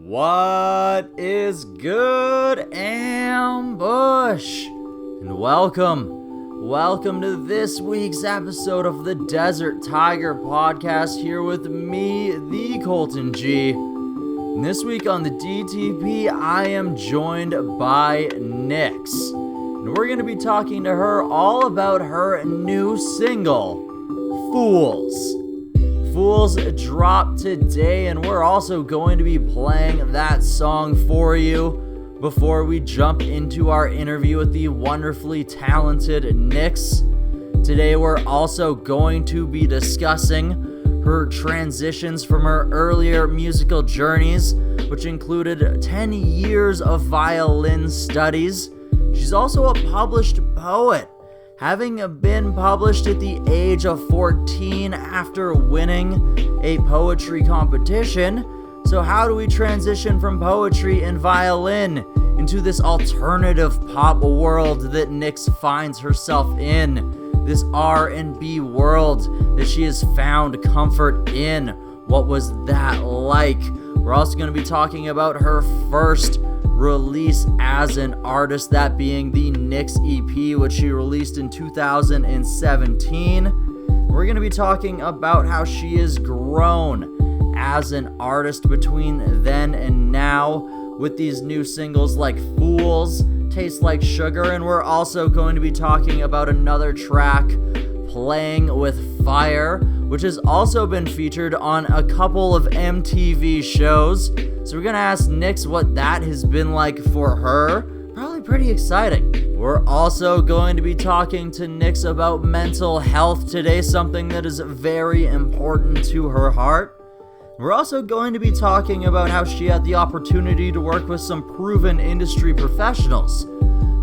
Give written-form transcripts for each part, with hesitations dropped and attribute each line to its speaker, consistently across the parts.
Speaker 1: What is good, Ambush? And welcome to this week's episode of the Desert Tiger Podcast, here with me, the Colton G. And this week on the DTP, I am joined by Nyx. And we're going to be talking to her all about her new single, Fools. Fools dropped today, and we're also going to be playing that song for you before we jump into our interview with the wonderfully talented Nyx. Today we're also going to be discussing her transitions from her earlier musical journeys, which included 10 years of violin studies. She's also a published poet, having been published at the age of 14 after winning a poetry competition. So how do we transition from poetry and violin into this alternative pop world that Nyx finds herself in? This R&B world that she has found comfort in. What was that like? We're also going to be talking about her first release as an artist, that being the Nyx EP, which she released in 2017. We're going to be talking about how she has grown as an artist between then and now with these new singles like Fools, Taste Like Sugar, and we're also going to be talking about another track, Playing With Fire, which has also been featured on a couple of MTV shows. So we're gonna ask Nyx what that has been like for her. Probably pretty exciting. We're also going to be talking to Nyx about mental health today, something that is very important to her heart. We're also going to be talking about how she had the opportunity to work with some proven industry professionals,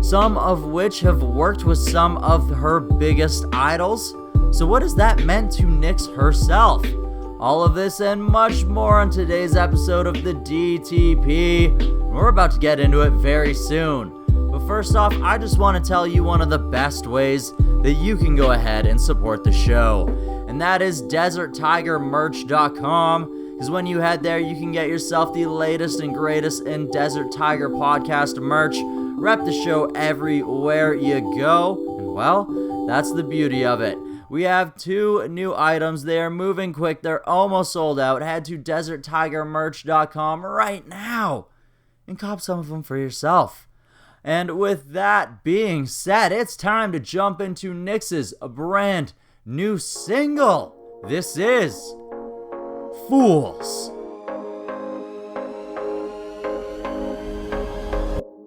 Speaker 1: some of which have worked with some of her biggest idols. So what has that meant to Nyx herself? All of this and much more on today's episode of the DTP. We're about to get into it very soon. But first off, I just want to tell you one of the best ways that you can go ahead and support the show. And that is DesertTigerMerch.com. Because when you head there, you can get yourself the latest and greatest in Desert Tiger podcast merch. Rep the show everywhere you go. And well, that's the beauty of it. We have 2 new items. They are moving quick. They're almost sold out. Head to DesertTigerMerch.com right now and cop some of them for yourself. And with that being said, it's time to jump into Nyx's brand new single. This is Fools.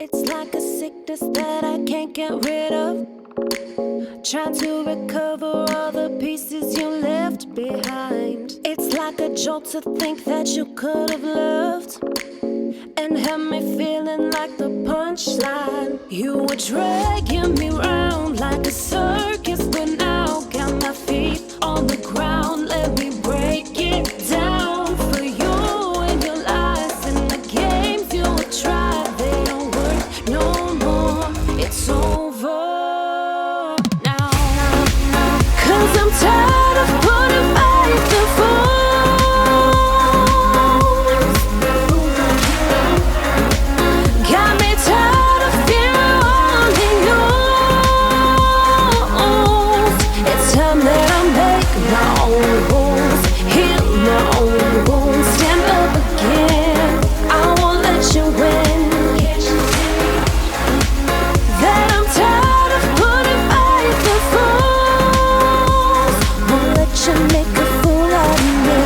Speaker 2: It's like a sickness that I can't get rid of. Trying to recover all the pieces you left behind. It's like a jolt to think that you could have loved and had me feeling like the punchline. You were dragging me round like a circus, but now got my feet on the ground. Let me break it down for you and your lies and the games you would try. They don't work no more. It's over. I'm tired of putting faith in fools. Got me tired of feeling only yours. It's time that I make my own rules, heal my own wounds, stand up again. I won't let you win. That I'm tired of putting faith in fools. You make a fool out of me.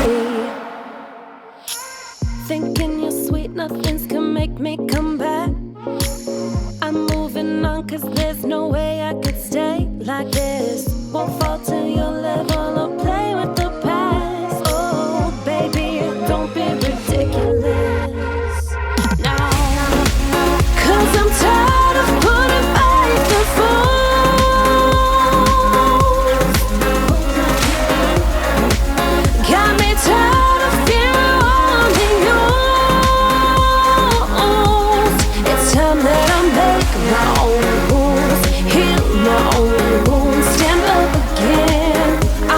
Speaker 2: Thinking you're sweet, nothing's gonna make me come back. I'm moving on, cause there's no way I could stay like this. Won't fall to your level or play with the past. Oh, baby, don't be ridiculous now. Cause I'm tired of putting faith in fools. Got me tired of feeling only yours. It's time that I make my own rules, heal my own wounds, stand up again. I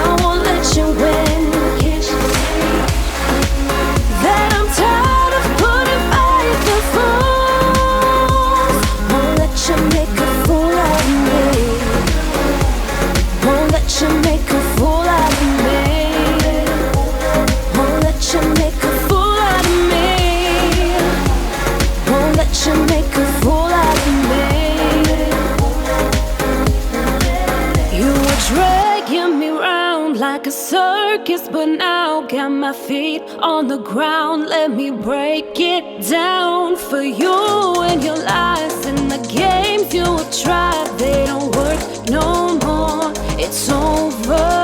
Speaker 2: my feet on the ground. Let me break it down for you and your lies and the games you have tried. They don't work no more. It's over.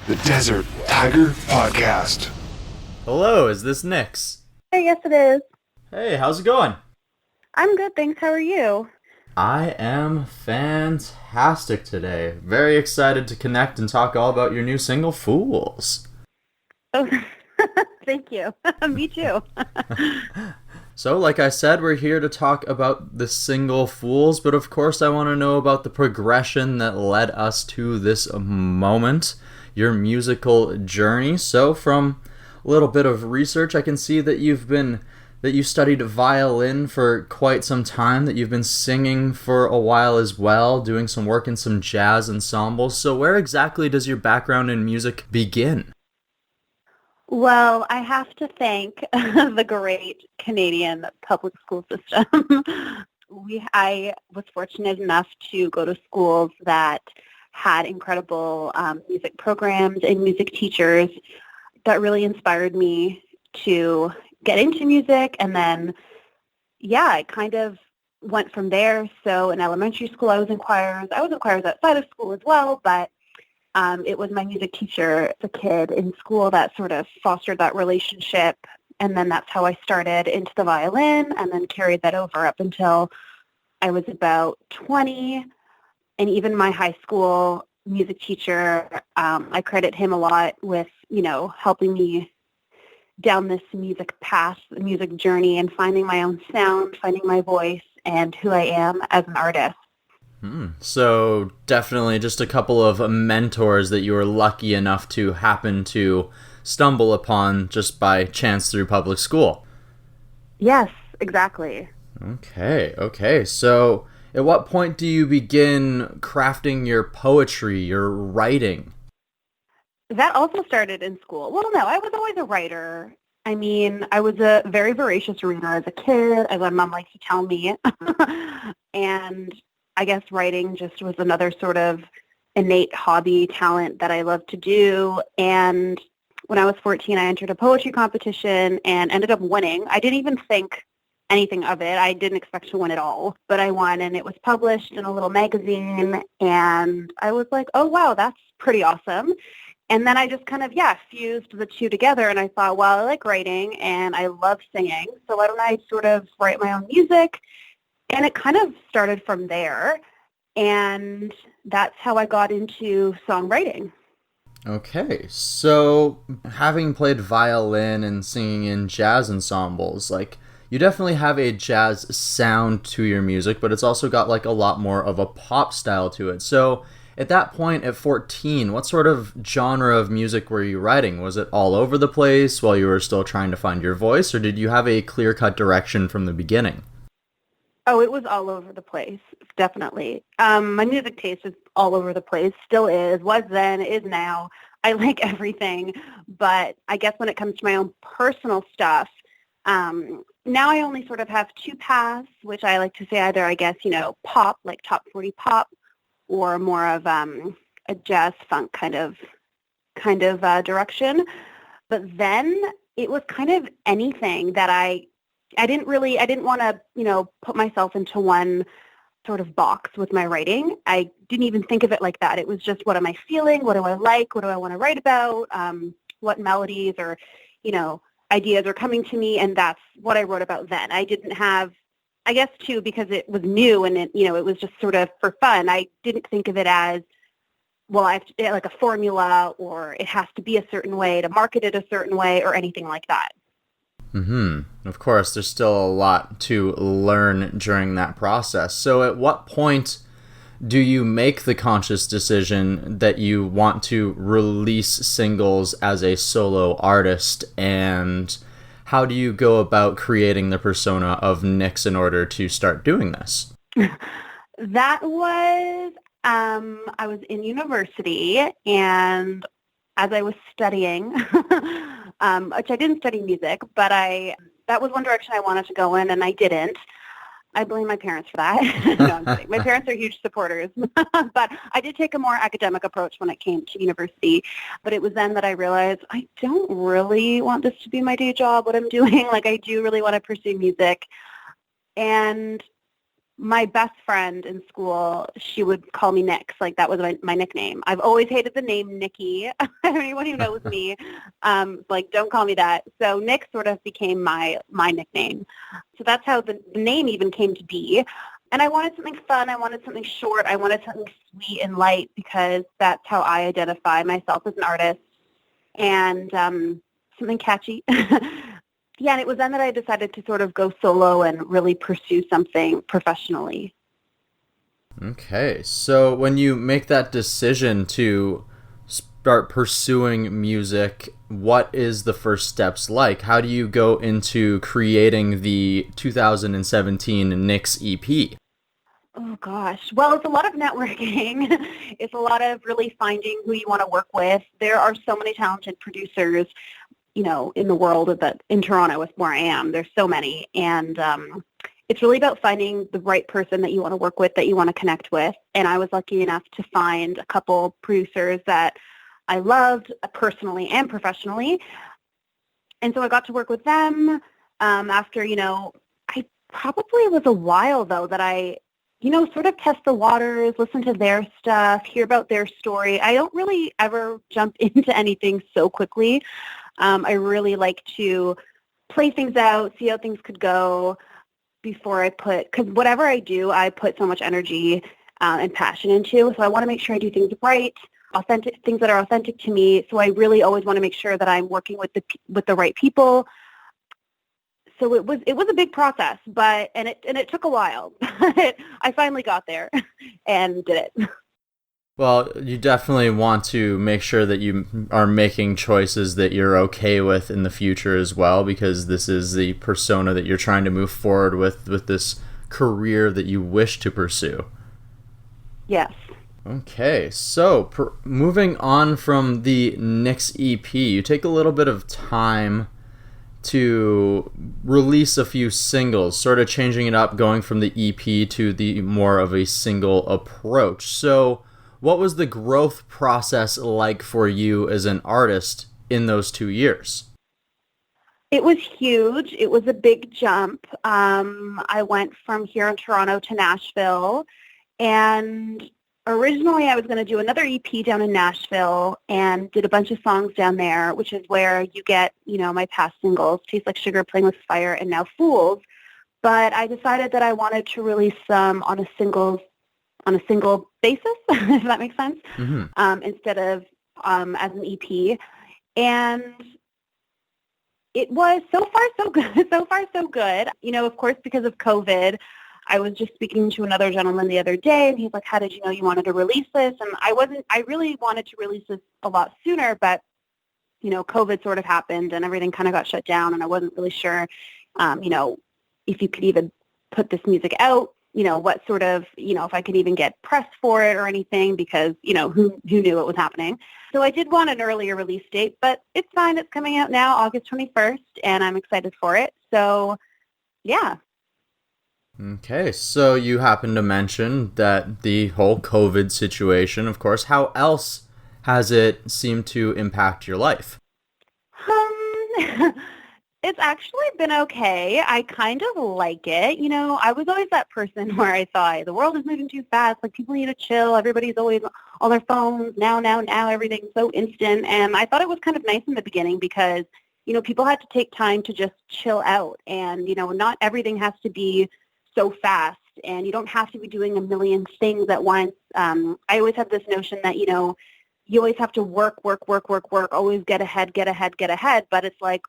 Speaker 3: The Desert Tiger Podcast.
Speaker 1: Hello, is this Nix?
Speaker 4: Hey, yes it is.
Speaker 1: Hey, how's it going?
Speaker 4: I'm good, thanks. How are you?
Speaker 1: I am fantastic today. Very excited to connect and talk all about your new single, Fools.
Speaker 4: Oh, thank you. Me too.
Speaker 1: So, like I said, we're here to talk about the single Fools, but of course I want to know about the progression that led us to this moment, your musical journey. So, from a little bit of research, I can see that you studied violin for quite some time, that you've been singing for a while as well, doing some work in some jazz ensembles. So where exactly does your background in music begin?
Speaker 4: Well, I have to thank the great Canadian public school system. I was fortunate enough to go to schools that had incredible music programs and music teachers that really inspired me to get into music. And then, yeah, it kind of went from there. So in elementary school, I was in choirs. I was in choirs outside of school as well, but it was my music teacher as a kid in school that sort of fostered that relationship. And then that's how I started into the violin and then carried that over up until I was about 20. And even my high school music teacher, I credit him a lot with, helping me down this music path, the music journey, and finding my own sound, finding my voice, and who I am as an artist.
Speaker 1: So definitely just a couple of mentors that you were lucky enough to happen to stumble upon just by chance through public school.
Speaker 4: Yes, exactly.
Speaker 1: Okay. So at what point do you begin crafting your poetry, your writing?
Speaker 4: That also started in school. Well, no, I was always a writer. I mean, I was a very voracious reader as a kid, as my mom likes to tell me. And I guess writing just was another sort of innate hobby, talent that I loved to do. And when I was 14, I entered a poetry competition and ended up winning. I didn't even think anything of it. I didn't expect to win at all, but I won, and it was published in a little magazine. And I was like, oh, wow, that's pretty awesome. And then I just kind of, fused the two together, and I thought, well, I like writing and I love singing, so why don't I sort of write my own music? And it kind of started from there, and that's how I got into songwriting.
Speaker 1: Okay, so having played violin and singing in jazz ensembles, you definitely have a jazz sound to your music, but it's also got a lot more of a pop style to it. So at that point, at 14, what sort of genre of music were you writing? Was it all over the place while you were still trying to find your voice, or did you have a clear-cut direction from the beginning?
Speaker 4: Oh, it was all over the place, definitely. My music taste is all over the place, still is, was then, is now. I like everything, but I guess when it comes to my own personal stuff, now I only sort of have two paths, which I like to say either, I guess, pop, like top 40 pop, or more of a jazz funk kind of direction. But then it was kind of anything that I didn't want to, put myself into one sort of box with my writing. I didn't even think of it like that. It was just, what am I feeling? What do I like? What do I want to write about? What melodies or, ideas are coming to me? And that's what I wrote about then. I didn't have, I guess too, because it was new and it was just sort of for fun. I didn't think of it as well, I have to, like a formula, or it has to be a certain way to market it a certain way, or anything like that.
Speaker 1: Of course, there's still a lot to learn during that process. So at what point do you make the conscious decision that you want to release singles as a solo artist, and how do you go about creating the persona of Nyx in order to start doing this?
Speaker 4: That was, I was in university, and as I was studying, which I didn't study music, but that was one direction I wanted to go in, and I didn't. I blame my parents for that. No, I'm kidding. My parents are huge supporters, but I did take a more academic approach when it came to university. But it was then that I realized I don't really want this to be my day job, what I'm doing. Like, I do really want to pursue music. And my best friend in school, she would call me Nyx. Like, that was my nickname. I've always hated the name Nikki. Anyone who knows me, like, don't call me that. So Nyx sort of became my nickname. So that's how the name even came to be. And I wanted something fun. I wanted something short. I wanted something sweet and light, because that's how I identify myself as an artist. And something catchy. Yeah, and it was then that I decided to sort of go solo and really pursue something professionally.
Speaker 1: Okay, so when you make that decision to start pursuing music, what is the first steps like? How do you go into creating the 2017 Nyx EP?
Speaker 4: Oh, gosh. Well, it's a lot of networking. It's a lot of really finding who you want to work with. There are so many talented producers, in the world in Toronto, where I am. There's so many. And it's really about finding the right person that you want to work with, that you want to connect with. And I was lucky enough to find a couple producers that I loved personally and professionally. And so I got to work with them after, I probably was a while, though, that I, sort of test the waters, listen to their stuff, hear about their story. I don't really ever jump into anything so quickly. I really like to play things out, see how things could go before because whatever I do, I put so much energy and passion into. So I want to make sure I do things right, authentic things that are authentic to me. So I really always want to make sure that I'm working with the right people. So it was a big process, but it took a while, but I finally got there and did it.
Speaker 1: Well, you definitely want to make sure that you are making choices that you're okay with in the future as well, because this is the persona that you're trying to move forward with this career that you wish to pursue.
Speaker 4: Yes.
Speaker 1: Okay, so moving on from the Nyx EP, you take a little bit of time to release a few singles, sort of changing it up, going from the EP to the more of a single approach. So what was the growth process like for you as an artist in those 2 years?
Speaker 4: It was huge. It was a big jump. I went from here in Toronto to Nashville, and originally I was going to do another EP down in Nashville and did a bunch of songs down there, which is where you get, my past singles, Taste Like Sugar, Playing with Fire, and Now Fools. But I decided that I wanted to release them on a single basis, if that makes sense, instead of as an EP. And it was so far so good. So far so good. Of course, because of COVID, I was just speaking to another gentleman the other day, and he's like, how did you know you wanted to release this? And I really wanted to release this a lot sooner, but, COVID sort of happened and everything kind of got shut down, and I wasn't really sure, if you could even put this music out, what sort of, if I could even get press for it or anything, because, who knew what was happening. So I did want an earlier release date, but it's fine. It's coming out now, August 21st, and I'm excited for it. So, yeah.
Speaker 1: Okay, so you happen to mention that the whole COVID situation, of course, how else has it seemed to impact your life?
Speaker 4: It's actually been okay. I kind of like it. I was always that person where I thought the world is moving too fast. Like, people need to chill. Everybody's always on their phones. Now, everything's so instant. And I thought it was kind of nice in the beginning because, people had to take time to just chill out. And, not everything has to be so fast and you don't have to be doing a million things at once. I always have this notion that, you know, you always have to work, always get ahead. But it's like,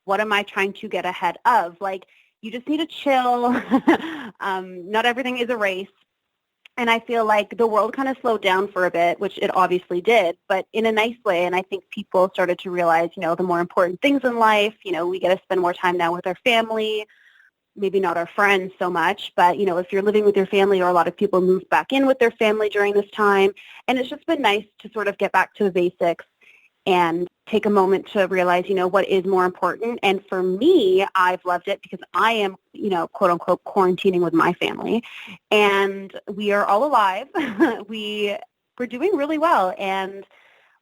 Speaker 4: what am I trying to get ahead of? Like, you just need to chill. Not everything is a race. And I feel like the world kind of slowed down for a bit, which it obviously did, but in a nice way. And I think people started to realize, you know, the more important things in life, you know, we get to spend more time now with our family, maybe not our friends so much, but, you know, if you're living with your family, or a lot of people moved back in with their family during this time. And it's just been nice to sort of get back to the basics and take a moment to realize, you know, what is more important. And for me, I've loved it because I am, you know, quote unquote, quarantining with my family, and we are all alive. We're doing really well. And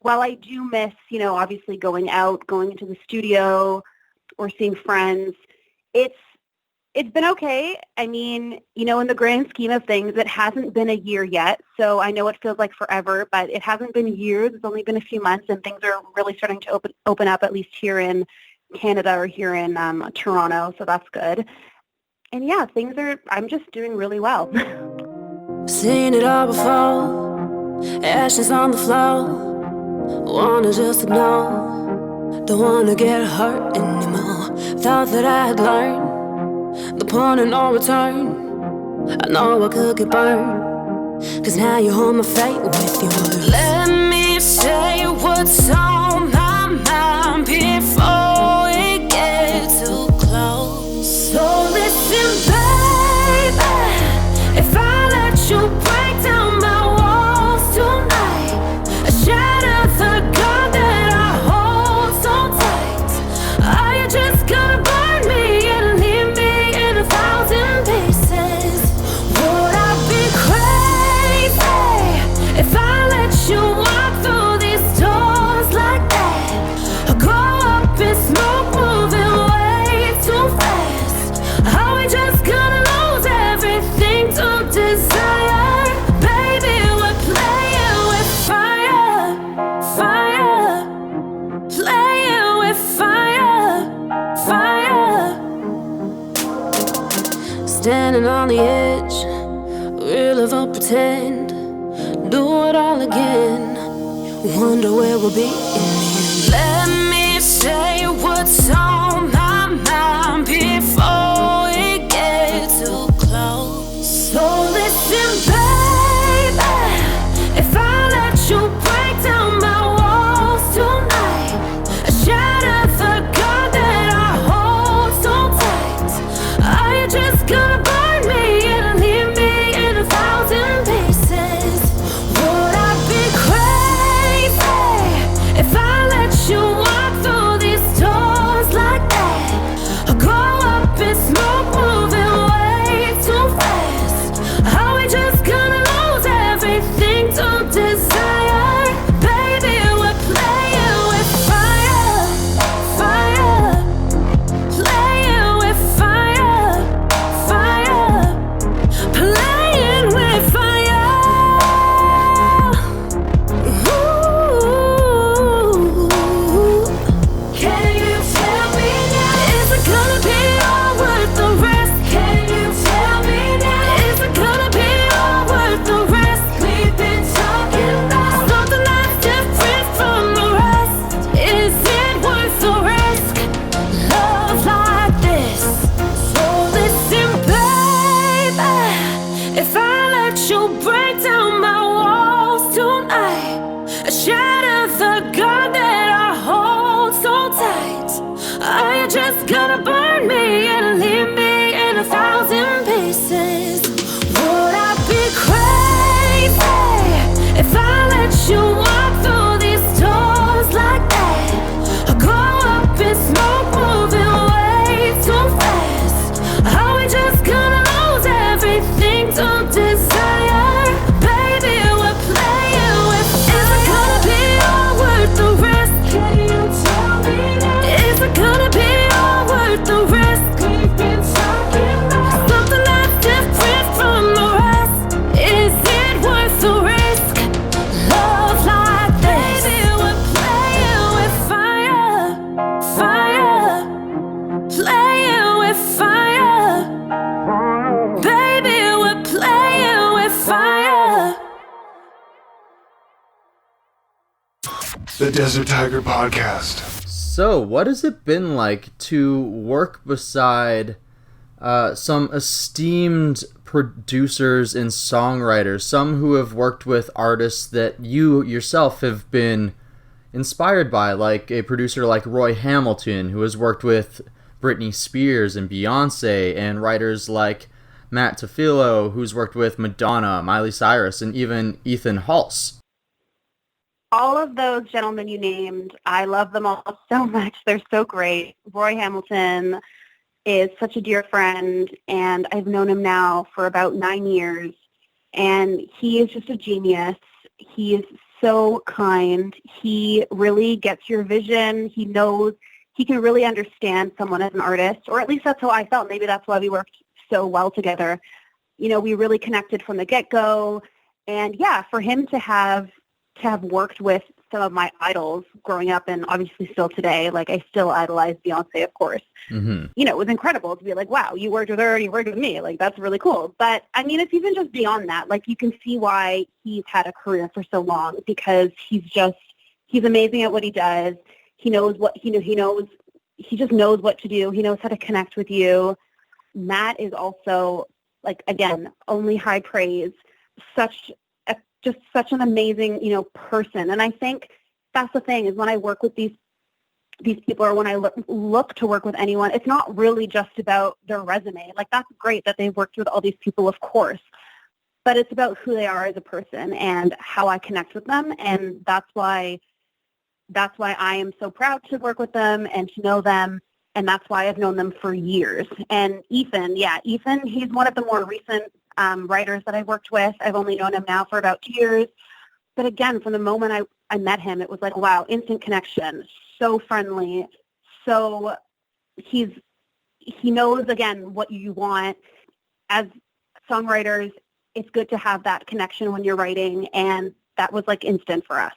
Speaker 4: while I do miss, you know, obviously going out, going into the studio or seeing friends, it's been okay. I mean, you know, in the grand scheme of things, it hasn't been a year yet. So I know it feels like forever, but it hasn't been years. It's only been a few months, and things are really starting to open up, at least here in Canada or here in Toronto. So that's good. And yeah, I'm just doing really well.
Speaker 2: Seen it all before, ashes on the floor. Wanna just ignore, don't wanna get hurt anymore. Thought that I had learned the point of no return. I know I could get burned, 'cause now you hold my fate with yours. Let me say what's on my mind before it gets too close. So listen, baby, if I let you break down my walls tonight, I shatter the gun that I hold so tight. Are you just gonna burn me and leave me in 1,000 pieces? Would I be crazy if I let you walk through these doors like that? Or go up in smoke, moving way too fast? Are we just gonna lose everything to desire? Baby, we're playing with fire, fire. Playing with fire, fire. Standing on the edge, real or pretend, do it all again. Wonder where we'll be in the end. Let me say what's on my mind before it gets too close. So listen, baby, if I let you break down my walls tonight, I shatter the gun that I hold so tight. Are you just gonna burn me and leave me in 1,000 pieces? Would I be crazy if I let you walk through these doors like that? Or go up in smoke, moving way too fast? Are we just gonna lose everything to desire? Baby, we're playing with fire, fire. Playing with fire, fire. Playing with fire. Ooh. Can you tell me now? Is it gonna be all worth the rest? Can you tell me now? Is it gonna be all worth the rest? We've been talking about something that's different from the rest. Is it worth the risk? Love like this. So listen, baby, if I let you break down my walls tonight, I shatter the gun that I hold so tight. Are you just gonna burn me and leave me in 1,000 pieces? Would I be crazy if I let you walk through these doors like that? Or go up in smoke, moving way too fast? Are we just gonna lose everything to desire? Baby, we're playing with fire. Is it gonna be all worth the rest? Can you tell me now? Is it gonna be all worth the
Speaker 3: Desert Tiger Podcast.
Speaker 1: So, what has it been like to work beside some esteemed producers and songwriters, some who have worked with artists that you yourself have been inspired by, like a producer like Roy Hamilton, who has worked with Britney Spears and Beyonce, and writers like Matt Tafilo, who's worked with Madonna, Miley Cyrus, and even Ethan Hulse.
Speaker 4: All of those gentlemen you named, I love them all so much. They're so great. Roy Hamilton is such a dear friend, and I've known him now for about 9 years, and he is just a genius. He is so kind. He really gets your vision. He knows, he can really understand someone as an artist, or at least that's how I felt. Maybe that's why we worked so well together. You know, we really connected from the get-go, and yeah, for him to have worked with some of my idols growing up, and obviously still today, like I still idolize Beyonce, of course.
Speaker 1: Mm-hmm.
Speaker 4: You know, it was incredible to be like, wow, you worked with her and you worked with me. Like, that's really cool. But I mean, it's even just beyond that. Like, you can see why he's had a career for so long, because he's amazing at what he does. He knows what, he just knows what to do. He knows how to connect with you. Matt is also, like, again, only high praise. Just such an amazing, person. And I think that's the thing, is when I work with these people, or when I look to work with anyone, it's not really just about their resume. Like, that's great that they've worked with all these people, of course, but it's about who they are as a person and how I connect with them. And that's why I am so proud to work with them and to know them. And that's why I've known them for years. And Ethan, he's one of the more recent writers that I've worked with. I've only known him now for about 2 years. But again, from the moment I met him, it was like, wow, instant connection. So friendly. So he knows, again, what you want. As songwriters, it's good to have that connection when you're writing. And that was like instant for us.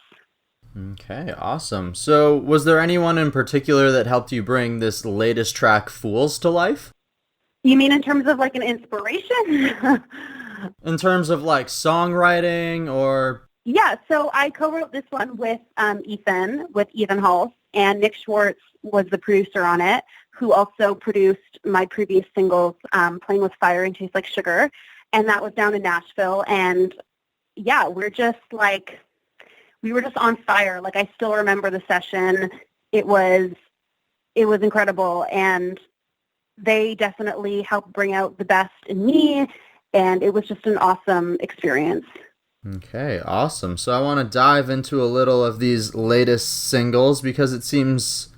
Speaker 1: Okay, awesome. So was there anyone in particular that helped you bring this latest track, Fools, to life?
Speaker 4: You mean in terms of like an inspiration?
Speaker 1: In terms of like songwriting or...
Speaker 4: Yeah, so I co-wrote this one with Ethan Hulse, and Nick Schwartz was the producer on it, who also produced my previous singles, Playing with Fire and Taste Like Sugar, and that was down in Nashville. And yeah, we were just on fire. Like, I still remember the session. It was incredible, and they definitely helped bring out the best in me, and it was just an awesome experience.
Speaker 1: Okay, awesome. So I want to dive into a little of these latest singles, because it seems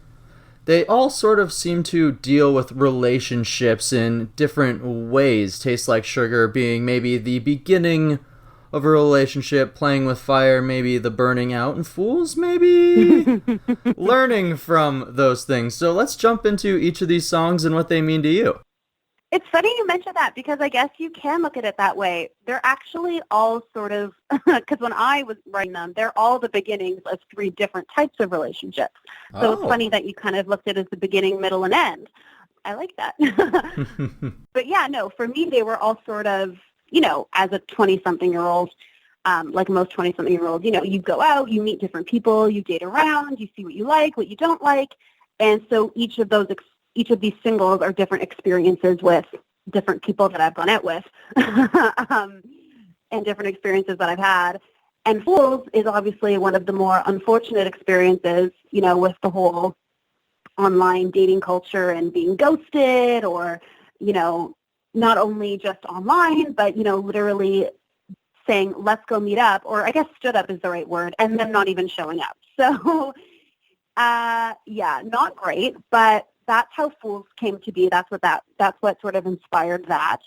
Speaker 1: they all sort of seem to deal with relationships in different ways. Taste Like Sugar being maybe the beginning of a relationship, Playing with Fire maybe the burning out, and Fools maybe learning from those things. So let's jump into each of these songs and what they mean to you.
Speaker 4: It's funny you mention that, because I guess you can look at it that way. They're actually all sort of, because when I was writing them, they're all the beginnings of 3 different types of relationships. So It's funny that you kind of looked at it as the beginning, middle, and end. I like that. But yeah, no, for me, they were all sort of, as a 20-something-year-old, like most 20-something-year-olds, you go out, you meet different people, you date around, you see what you like, what you don't like. And so each of these singles are different experiences with different people that I've gone out with, and different experiences that I've had. And Fools is obviously one of the more unfortunate experiences, with the whole online dating culture and being ghosted, or, not only just online, but, literally saying, let's go meet up, or I guess stood up is the right word, and then not even showing up. So, yeah, not great, but that's how Fools came to be. That's what sort of inspired that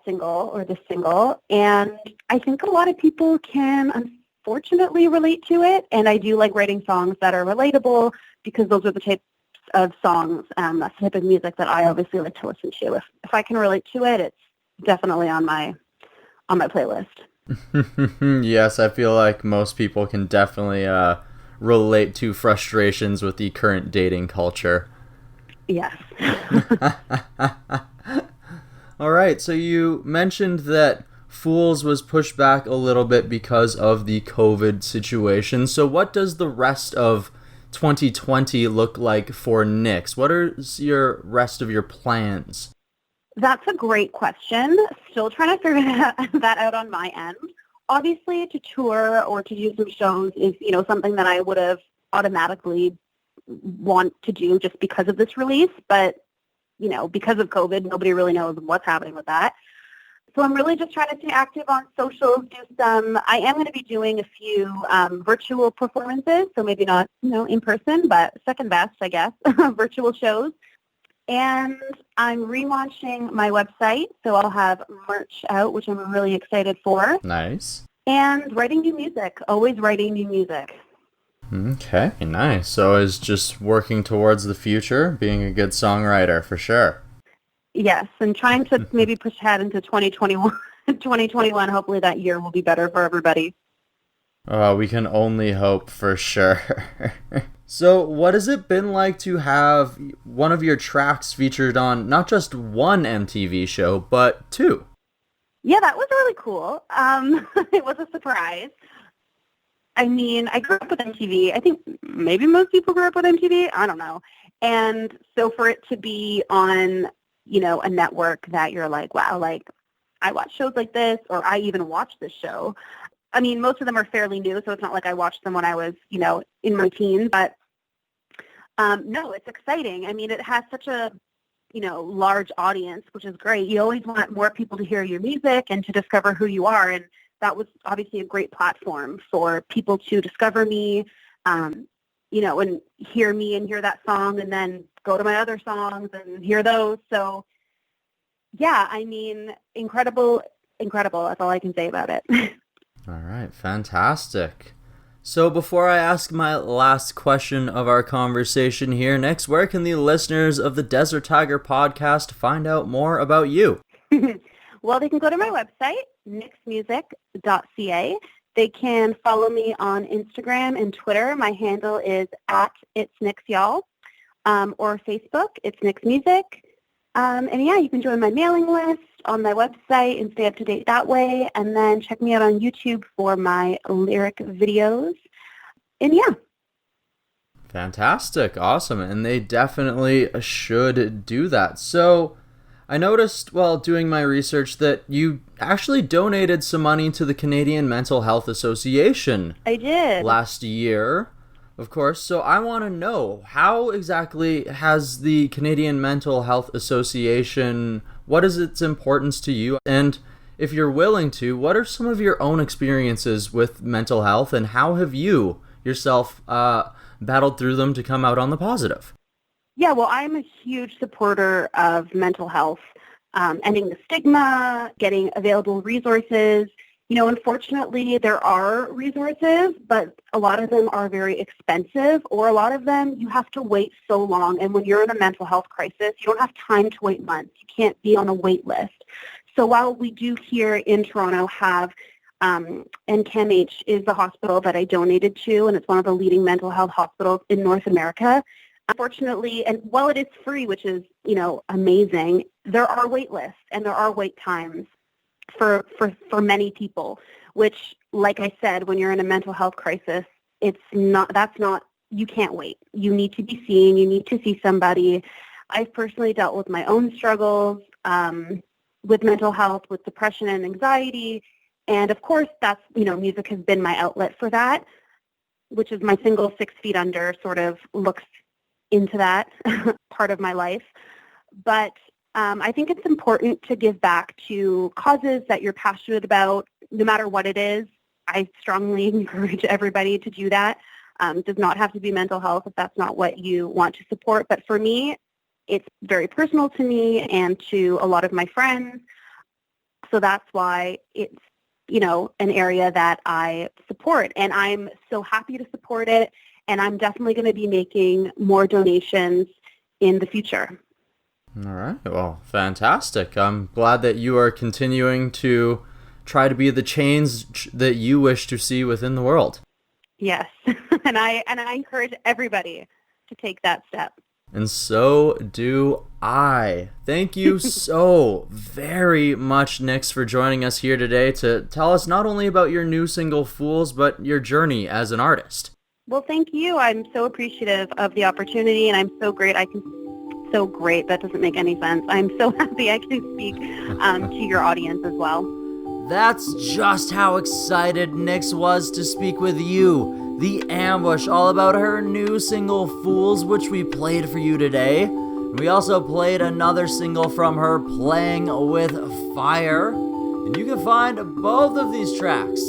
Speaker 4: single, or this single. And I think a lot of people can unfortunately relate to it. And I do like writing songs that are relatable, because those are the types of songs, that's the type of music that I obviously like to listen to. If I can relate to it, it's definitely on my playlist.
Speaker 1: Yes, I feel like most people can definitely relate to frustrations with the current dating culture.
Speaker 4: Yes.
Speaker 1: All right, so you mentioned that Fools was pushed back a little bit because of the COVID situation. So what does the rest of 2020 look like for Nyx? What are your rest of your plans?
Speaker 4: That's a great question. Still trying to figure that out on my end. Obviously, to tour or to do some shows is, something that I would have automatically want to do just because of this release. But, because of COVID, nobody really knows what's happening with that. So I'm really just trying to stay active on socials, I am going to be doing a few virtual performances, so maybe not, in person, but second best, I guess, virtual shows. And I'm relaunching my website, so I'll have merch out, which I'm really excited for.
Speaker 1: Nice.
Speaker 4: And writing new music, always writing new music.
Speaker 1: Okay, nice. So is just working towards the future, being a good songwriter, for sure.
Speaker 4: Yes, and trying to maybe push ahead into 2021. 2021, hopefully that year will be better for everybody.
Speaker 1: We can only hope, for sure. So what has it been like to have one of your tracks featured on not just one MTV show, but two?
Speaker 4: Yeah, that was really cool. It was a surprise. I mean, I grew up with MTV. I think maybe most people grew up with MTV. I don't know. And so for it to be on, a network that you're like, wow, like I watch shows like this, or I even watch this show. I mean, most of them are fairly new, so it's not like I watched them when I was, in my teens. But no, it's exciting. I mean, it has such a, large audience, which is great. You always want more people to hear your music and to discover who you are. And that was obviously a great platform for people to discover me, and hear me and hear that song and then go to my other songs and hear those. So, yeah, I mean, incredible. That's all I can say about it.
Speaker 1: All right, fantastic. So before I ask my last question of our conversation here, Nyx, where can the listeners of the Desert Tiger podcast find out more about you?
Speaker 4: Well, they can go to my website, nyxmusic.ca. They can follow me on Instagram and Twitter. My handle is @itsnyxyall, or Facebook, It's Nyx Music. And yeah, you can join my mailing list on my website and stay up to date that way. And then check me out on YouTube for my lyric videos. And yeah.
Speaker 1: Fantastic. Awesome. And they definitely should do that. So I noticed while doing my research that you actually donated some money to the Canadian Mental Health Association.
Speaker 4: I did.
Speaker 1: Last year, of course. So I want to know, how exactly has the Canadian Mental Health Association, what is its importance to you? And if you're willing to, what are some of your own experiences with mental health, and how have you yourself battled through them to come out on the positive?
Speaker 4: Yeah, well, I'm a huge supporter of mental health, ending the stigma, getting available resources. Unfortunately, there are resources, but a lot of them are very expensive, or a lot of them you have to wait so long. And when you're in a mental health crisis, you don't have time to wait months. You can't be on a wait list. So while we do here in Toronto have, and CAMH is the hospital that I donated to, and it's one of the leading mental health hospitals in North America, unfortunately, and while it is free, which is, amazing, there are wait lists and there are wait times for many people, which, like I said, when you're in a mental health crisis, you can't wait. You need to be seen. You need to see somebody. I've personally dealt with my own struggles with mental health, with depression and anxiety. And of course, that's, music has been my outlet for that, which is my single 6 Feet Under sort of looks into that part of my life. But I think it's important to give back to causes that you're passionate about, no matter what it is. I strongly encourage everybody to do that. It does not have to be mental health if that's not what you want to support. But for me, it's very personal to me and to a lot of my friends. So that's why it's, an area that I support. And I'm so happy to support it. And I'm definitely going to be making more donations in the future.
Speaker 1: All right. Well, fantastic. I'm glad that you are continuing to try to be the change that you wish to see within the world.
Speaker 4: Yes. And I encourage everybody to take that step.
Speaker 1: And so do I. Thank you so very much, Nix, for joining us here today to tell us not only about your new single, Fools, but your journey as an artist.
Speaker 4: Well, thank you. I'm so appreciative of the opportunity, and I'm so great. So great. That doesn't make any sense. I'm so happy I can speak to your audience as well.
Speaker 1: That's just how excited Nix was to speak with you, the Ambush, all about her new single, Fools, which we played for you today. We also played another single from her, Playing with Fire, and you can find both of these tracks.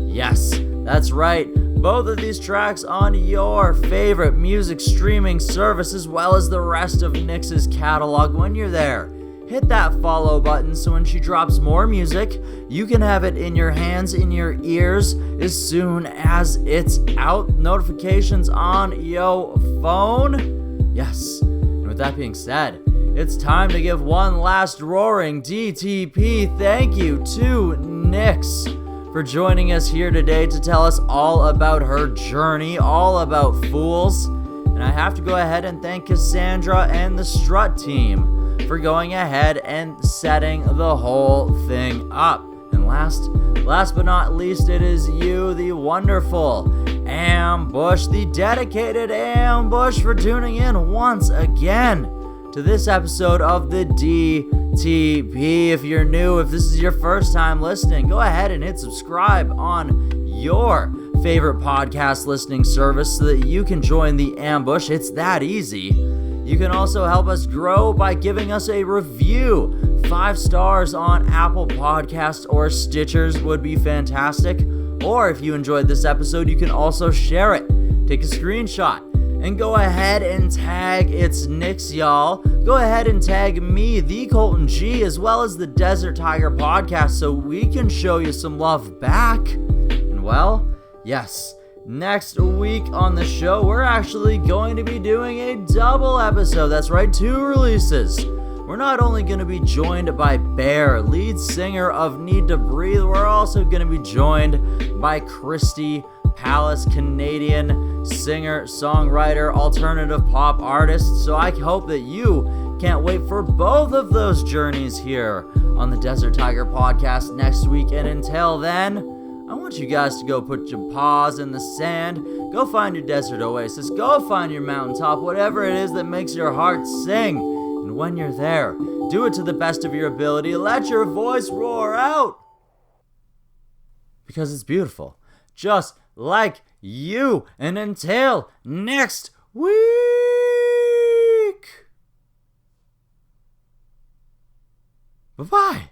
Speaker 1: Yes, that's right. Both of these tracks on your favorite music streaming service, as well as the rest of Nix's catalog. When you're there, hit that follow button so when she drops more music, you can have it in your hands, in your ears, as soon as it's out. Notifications on your phone. Yes, and with that being said, it's time to give one last roaring DTP thank you to Nix for joining us here today to tell us all about her journey, all about Fools. And I have to go ahead and thank Cassandra and the Strut team for going ahead and setting the whole thing up. And last but not least, it is you, the wonderful Ambush, the dedicated Ambush, for tuning in once again to this episode of the DTP. If you're new, if this is your first time listening, go ahead and hit subscribe on your favorite podcast listening service so that you can join the Ambush. It's that easy. You can also help us grow by giving us a review. 5 stars on Apple Podcasts or Stitchers would be fantastic. Or if you enjoyed this episode, you can also share it. Take a screenshot and go ahead and tag It's Nix, y'all. Go ahead and tag me, the Colton G, as well as the Desert Tiger podcast so we can show you some love back. And well, yes, next week on the show, we're actually going to be doing a double episode. That's right, 2 releases. We're not only going to be joined by Bear, lead singer of Need to Breathe, we're also going to be joined by Christy Palace, Canadian singer, songwriter, alternative pop artist. So I hope that you can't wait for both of those journeys here on the Desert Tiger podcast next week. And until then, I want you guys to go put your paws in the sand, go find your desert oasis, go find your mountaintop, whatever it is that makes your heart sing. And when you're there, do it to the best of your ability. Let your voice roar out, because it's beautiful, just like you. And until next week, bye-bye.